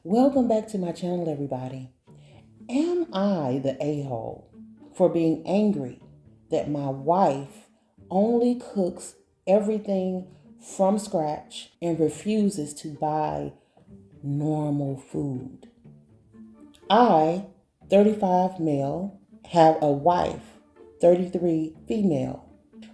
Welcome back to my channel, everybody. Am I the a-hole for being angry that my wife only cooks everything from scratch and refuses to buy normal food? I, 35 male, have a wife, 33 female.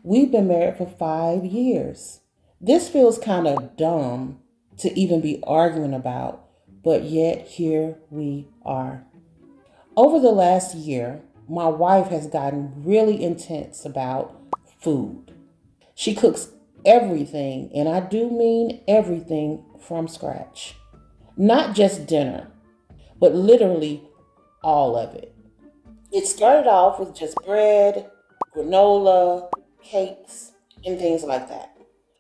We've been married for 5 years. This feels kind of dumb to even be arguing about, but yet here we are. Over the last year, my wife has gotten really intense about food. She cooks everything, and I do mean everything, from scratch. Not just dinner, but literally all of it. It started off with just bread, granola, cakes, and things like that.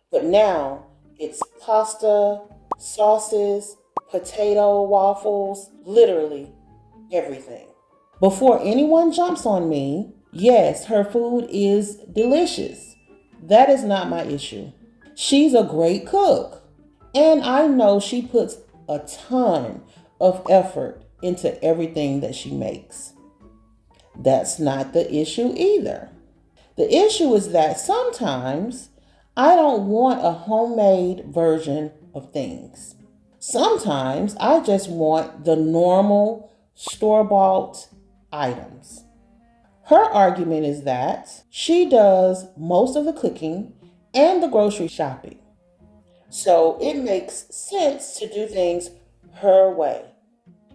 But now it's pasta, sauces, potato waffles, literally everything. Before anyone jumps on me, yes, her food is delicious. That is not my issue. She's a great cook, and I know she puts a ton of effort into everything that she makes. That's not the issue either. The issue is that sometimes I don't want a homemade version of things. Sometimes I just want the normal store-bought items. Her argument is that she does most of the cooking and the grocery shopping. So it makes sense to do things her way.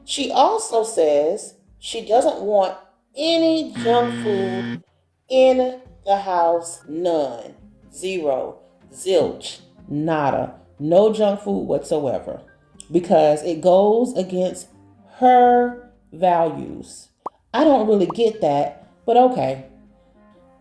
She also says she doesn't want any junk food in the house. None. Zero. Zilch. Nada. No junk food whatsoever. Because it goes against her values. I don't really get that, but okay.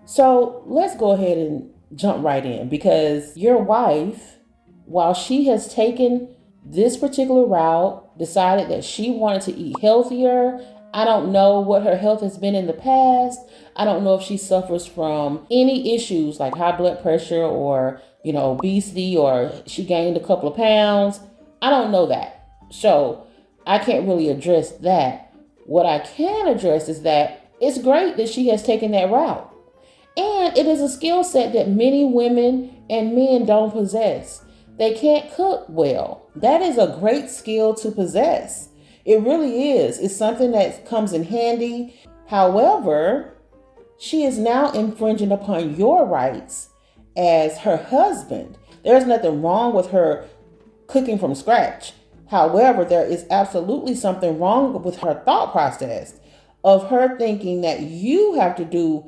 So let's go ahead and jump right in, because your wife, while she has taken this particular route, decided that she wanted to eat healthier. I don't know what her health has been in the past. I don't know if she suffers from any issues like high blood pressure or, obesity, or she gained a couple of pounds. I don't know that. So I can't really address that. What I can address is that it's great that she has taken that route. And it is a skill set that many women and men don't possess. They can't cook well. That is a great skill to possess. It really is. It's something that comes in handy. However, she is now infringing upon your rights as her husband. There's nothing wrong with her cooking from scratch. However, there is absolutely something wrong with her thought process of her thinking that you have to do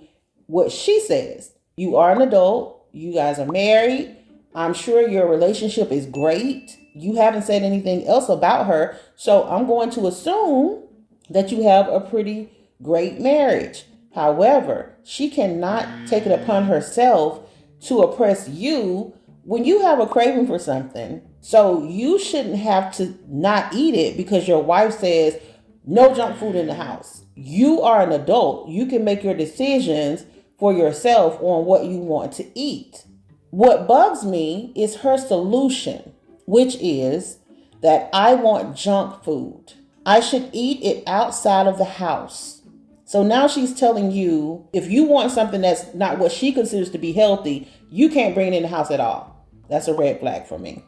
what she says. You are an adult. You guys are married. I'm sure your relationship is great. You haven't said anything else about her. So I'm going to assume that you have a pretty great marriage. However, she cannot take it upon herself to oppress you when you have a craving for something. So you shouldn't have to not eat it because your wife says no junk food in the house. You are an adult. You can make your decisions for yourself on what you want to eat. What bugs me is her solution, which is that I want junk food. I should eat it outside of the house. So now she's telling you, if you want something that's not what she considers to be healthy, you can't bring it in the house at all. That's a red flag for me.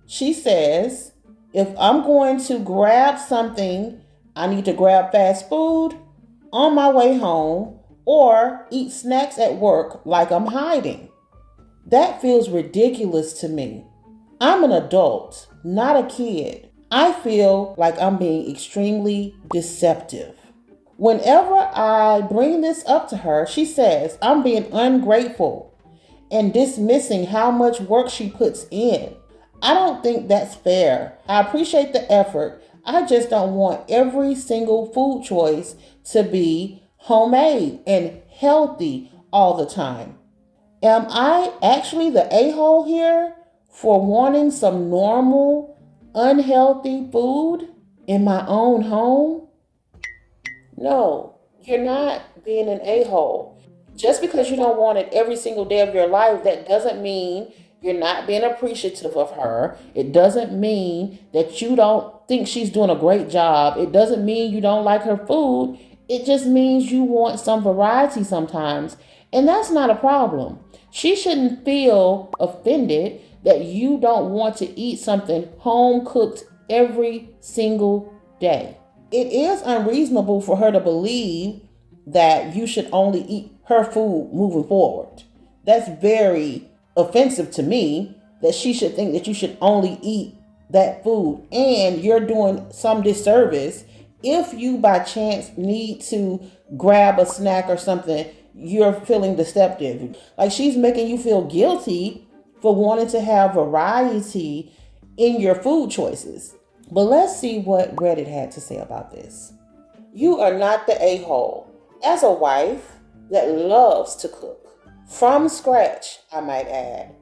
She says, if I'm going to grab something, I need to grab fast food on my way home or eat snacks at work like I'm hiding. That feels ridiculous to me. I'm an adult, not a kid. I feel like I'm being extremely deceptive. Whenever I bring this up to her, she says I'm being ungrateful and dismissing how much work she puts in. I don't think that's fair. I appreciate the effort. I just don't want every single food choice to be homemade and healthy all the time. Am I actually the a-hole here for wanting some normal, unhealthy food in my own home? No, you're not being an a-hole. Just because you don't want it every single day of your life, that doesn't mean you're not being appreciative of her. It doesn't mean that you don't think she's doing a great job, it doesn't mean you don't like her food. It just means you want some variety sometimes. And that's not a problem. She shouldn't feel offended that you don't want to eat something home cooked every single day. It is unreasonable for her to believe that you should only eat her food moving forward. That's very offensive to me, that she should think that you should only eat that food. And you're doing some disservice if you by chance need to grab a snack or something. You're feeling deceptive. Like, she's making you feel guilty for wanting to have variety in your food choices. But let's see what Reddit had to say about this. You are not the a-hole. As a wife that loves to cook, from scratch, I might add,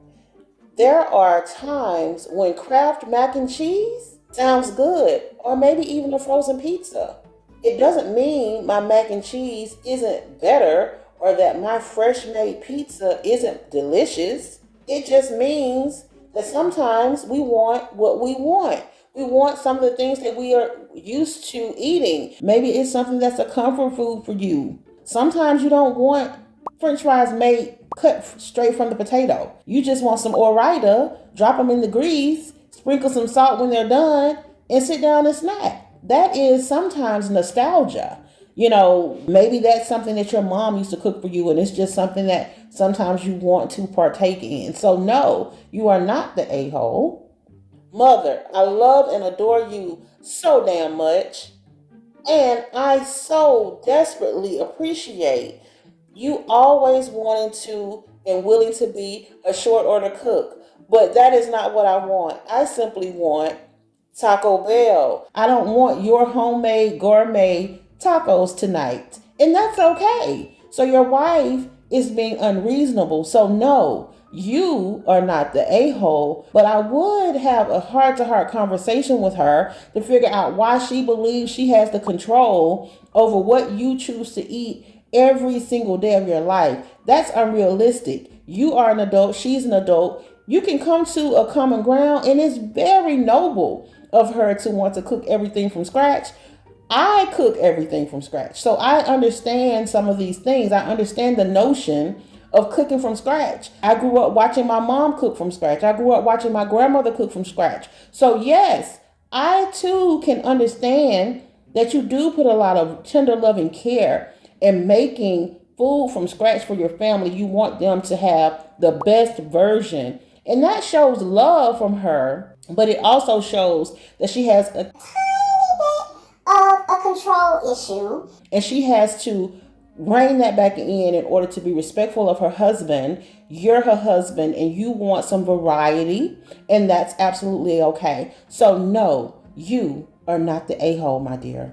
there are times when Kraft mac and cheese sounds good, or maybe even a frozen pizza. It doesn't mean my mac and cheese isn't better or that my fresh made pizza isn't delicious. It just means that sometimes we want what we want. We want some of the things that we are used to eating. Maybe it's something that's a comfort food for you. Sometimes you don't want French fries made cut straight from the potato. You just want some AITA, drop them in the grease, sprinkle some salt when they're done, and sit down and snack. That is sometimes nostalgia. You know, maybe that's something that your mom used to cook for you, and it's just something that sometimes you want to partake in. So no, you are not the a-hole. Mother, I love and adore you so damn much. And I so desperately appreciate you always wanting to and willing to be a short order cook. But that is not what I want. I simply want Taco Bell. I don't want your homemade gourmet tacos tonight. And that's okay. So your wife is being unreasonable. So no, you are not the a-hole, but I would have a heart-to-heart conversation with her to figure out why she believes she has the control over what you choose to eat every single day of your life. That's unrealistic. You are an adult. She's an adult. You can come to a common ground, and it's very noble of her to want to cook everything from scratch. I cook everything from scratch. So I understand some of these things. I understand the notion of cooking from scratch. I grew up watching my mom cook from scratch. I grew up watching my grandmother cook from scratch. So yes, I too can understand that you do put a lot of tender loving care in making food from scratch for your family. You want them to have the best version. And that shows love from her, but it also shows that she has a tiny bit of a control issue. And she has to rein that back in order to be respectful of her husband. You're her husband and you want some variety, and that's absolutely okay. So no, you are not the a-hole, my dear.